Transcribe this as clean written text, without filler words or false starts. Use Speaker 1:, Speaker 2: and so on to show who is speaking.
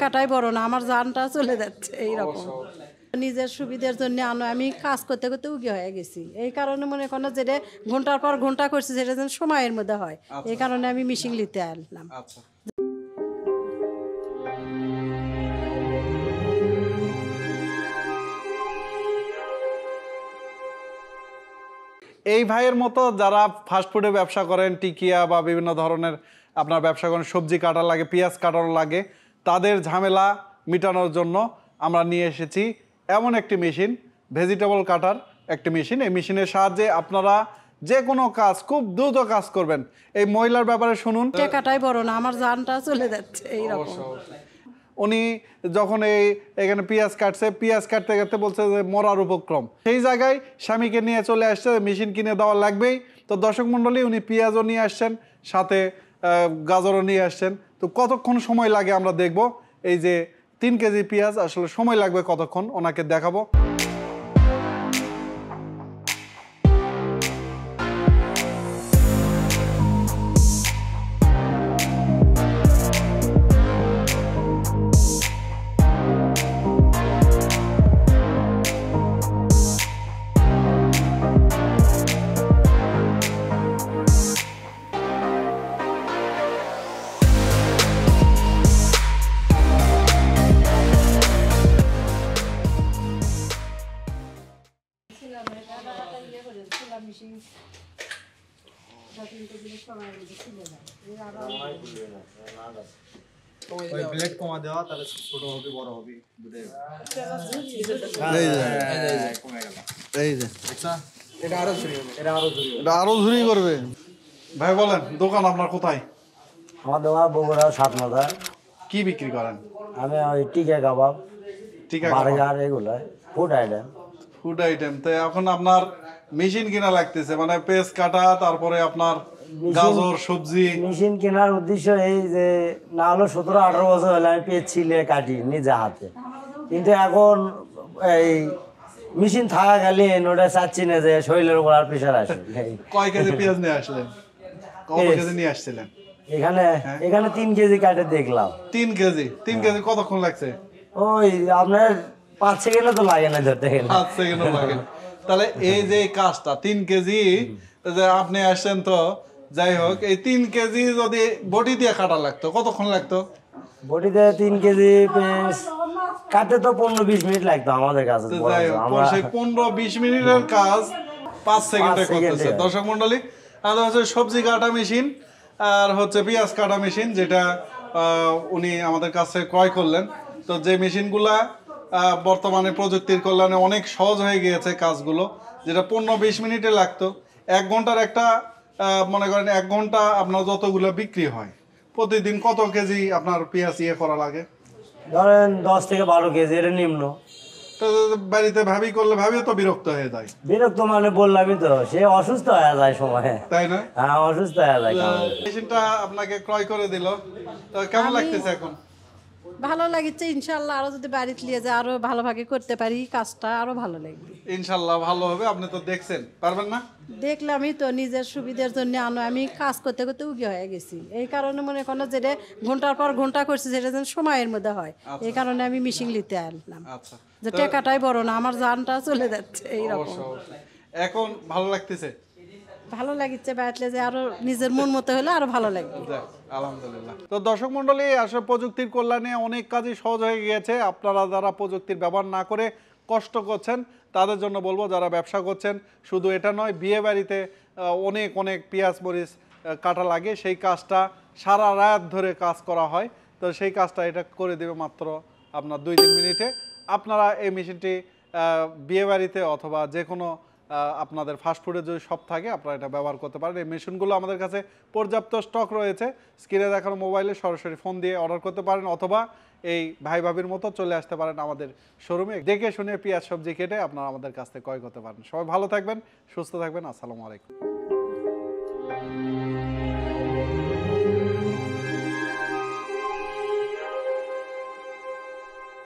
Speaker 1: টাকাটাই বড় না, আমার জানটা চলে যাচ্ছে এইরকম। নিজের সুবিধার জন্য আমি কাজ করতে করতে উগি হয়ে গেছি, এই কারণে মনে করেন যেটা ঘন্টার পর ঘন্টা করছি সেটা যেন সময়ের মধ্যে হয়, এই কারণে আমি মেশিন নিতে আনলাম।
Speaker 2: এই ভাইয়ের মতো যারা ফাস্টফুডে ব্যবসা করেন, টিকিয়া বা বিভিন্ন ধরনের আপনার ব্যবসা করেন, সবজি কাটা লাগে, পেঁয়াজ কাটানো লাগে, তাদের ঝামেলা মেটানোর জন্য আমরা নিয়ে এসেছি এমন একটি মেশিন, ভেজিটেবল কাটার একটি মেশিন। এই মেশিনের সাহায্যে আপনারা যে কোনো কাজ খুব দ্রুত কাজ করবেন। এই মহিলার ব্যাপারে শুনুন।
Speaker 1: টাকাটাই বড় না, আমার জানটা চলে যাচ্ছে এইরকম।
Speaker 2: উনি যখন এখানে পেঁয়াজ কাটছে, পেঁয়াজ কাটতে কাটতে বলছে যে মরার উপক্রম, সেই জায়গায় স্বামীকে নিয়ে চলে আসছে, মেশিন কিনে দেওয়া লাগবেই। তো দর্শক মণ্ডলী, উনি পেঁয়াজও নিয়ে আসছেন, সাথে গাজরও নিয়ে আসছেন। তো কতক্ষণ সময় লাগে আমরা দেখব। এই যে 3 কেজি পেঁয়াজ আসলে সময় লাগবে কতক্ষণ ওনাকে দেখাবো।
Speaker 3: প্লেট কমা দেওয়া, তাহলে ছোট হবে বড় হবে দুটো।
Speaker 2: এটা আরো ঝুরি করবে। ভাই বলেন, দোকান আপনার কোথায়?
Speaker 4: আমার দোকান বগুড়া 7 মাথা।
Speaker 2: কি বিক্রি করেন?
Speaker 4: আমি ওই টিকা কাবাব,
Speaker 2: টিকা
Speaker 4: বার্গার, এগুলো ফুড আইটেম।
Speaker 2: Food item. তো এখন আপনার মেশিন কিনা লাগতেছে, মানে পেঁয়াজ কাটা, তারপরে আপনার গাজর, সবজি।
Speaker 4: মেশিন কেনার উদ্দেশ্য এই যে, না হলো 17-18 বছর হলে আমি পেঁয়াজ ছিলে কাটি নিজে হাতে, কিন্তু এখন এই মেশিন থাকাকালীন ওটা চাচ্ছি না যে শরীরের উপর আর প্রেশার আসে।
Speaker 2: কয় কেজি পেঁয়াজ নিয়ে আসলেন? কত কেজি নিয়ে আসছিলেন?
Speaker 4: এখানে 3 কেজি কাটে দেখলাম।
Speaker 2: 3 কেজি? 3 কেজি কতক্ষণ লাগছে?
Speaker 4: ওই আপনার 5 সেকেন্ডও তো লাগে না ধরতে গেলে।
Speaker 2: 5 সেকেন্ডও লাগে। তাহলে এই যে কাজটা 3 কেজি যে আপনি আসছেন, তো যাই হোক, এই 3 কেজি যদি বডি দিয়ে কাটা লাগতো কতক্ষণ লাগতো?
Speaker 4: বডিতে 3 কেজি পেঁয়াজ কাটতে তো 15-20 মিনিট লাগতো আমাদের কাছে।
Speaker 2: যাই হোক, সেই 15-20 মিনিটের কাজ 5 সেকেন্ডে করতেছে। দর্শক মন্ডলী, আর হচ্ছে সবজি কাটা মেশিন আর হচ্ছে পেঁয়াজ কাটা মেশিন, যেটা উনি আমাদের কাছে ক্রয় করলেন। তো যে মেশিনগুলা বর্তমানে প্রযুক্তির কল্যাণে অনেক সহজ হয়ে গিয়েছে কাজগুলো, যেটা 15-20 মিনিটে লাগতো। 1 ঘন্টার একটা মনে করেন 1 ঘন্টা আপনার যতগুলো বিক্রি হয়, প্রতিদিন কত কেজি আপনার পেঁয়াজ করা লাগে?
Speaker 4: ধরেন 10 থেকে 12 কেজি, এটা নিম্ন।
Speaker 2: তো বাড়িতে ভাবি করলে ভাবিও তো বিরক্ত হয়ে যায়।
Speaker 4: বিরক্ত মানে বললামই তো, সে অসুস্থ হয়ে যায় সময়ে,
Speaker 2: তাই না?
Speaker 4: হ্যাঁ, অসুস্থ হয়ে যায়।
Speaker 2: মেশিনটা আপনাকে ক্রয় করে দিল, তো কেমন লাগতেছে এখন?
Speaker 1: ভালো লাগছে, ইনশাল্লাহ আরো যদি বাড়িতে নিয়ে যায় আরো ভালোভাবে করতে পারি, কাজটা আরো ভালো লাগবে।
Speaker 2: ইনশাল্লাহ ভালো হবে। আপনি তো দেখছেন, পারবেন না?
Speaker 1: দেখলামই তো, নিজের সুবিধার জন্য আমি কাজ করতে করতে উগি হয়ে গেছি, এই কারণে মনে করেন যেটা ঘন্টার পর ঘন্টা করছি সেটা যেন সময়ের মধ্যে হয়, এই কারণে আমি মেশিন নিতে আনলাম। যে টাকাটাই বড় না, আমার জানটা চলে যাচ্ছে এইরকম।
Speaker 2: এখন ভালো লাগতেছে?
Speaker 1: ভালো লাগছে, বাড়িতে যে আরো নিজের মন মতো হলে আরো ভালো লাগবে।
Speaker 2: আলহামদুলিল্লাহ। তো দর্শক মন্ডলী, আসলে প্রযুক্তির কল্যাণে অনেক কাজই সহজ হয়ে গিয়েছে। আপনারা যারা প্রযুক্তির ব্যবহার না করে কষ্ট করছেন, তাদের জন্য বলবো, যারা ব্যবসা করছেন, শুধু এটা নয়, বিয়ে বাড়িতে অনেক অনেক পেঁয়াজ মরিচ কাটা লাগে, সেই কাজটা সারা রাত ধরে কাজ করা হয়। তো সেই কাজটা এটা করে দেবে মাত্র আপনার 2-3 মিনিটে। আপনারা এই মেশিনটি বিয়ে বাড়িতে অথবা যে কোনো আপনাদের ফাস্টফুডের যদি শপ থাকে, আপনারা এটা ব্যবহার করতে পারেন। এই মেশিনগুলো আমাদের কাছে পর্যাপ্ত স্টক রয়েছে। স্ক্রিনে দেখানো মোবাইলে সরাসরি ফোন দিয়ে অর্ডার করতে পারেন, অথবা এই ভাই ভাবির মতো চলে আসতে পারেন আমাদের শোরুমে, দেখে শুনে পেঁয়াজ সবজি কেটে আপনারা আমাদের কাছ থেকে ক্রয় করতে পারেন। সবাই ভালো থাকবেন, সুস্থ থাকবেন। আসসালামু আলাইকুম।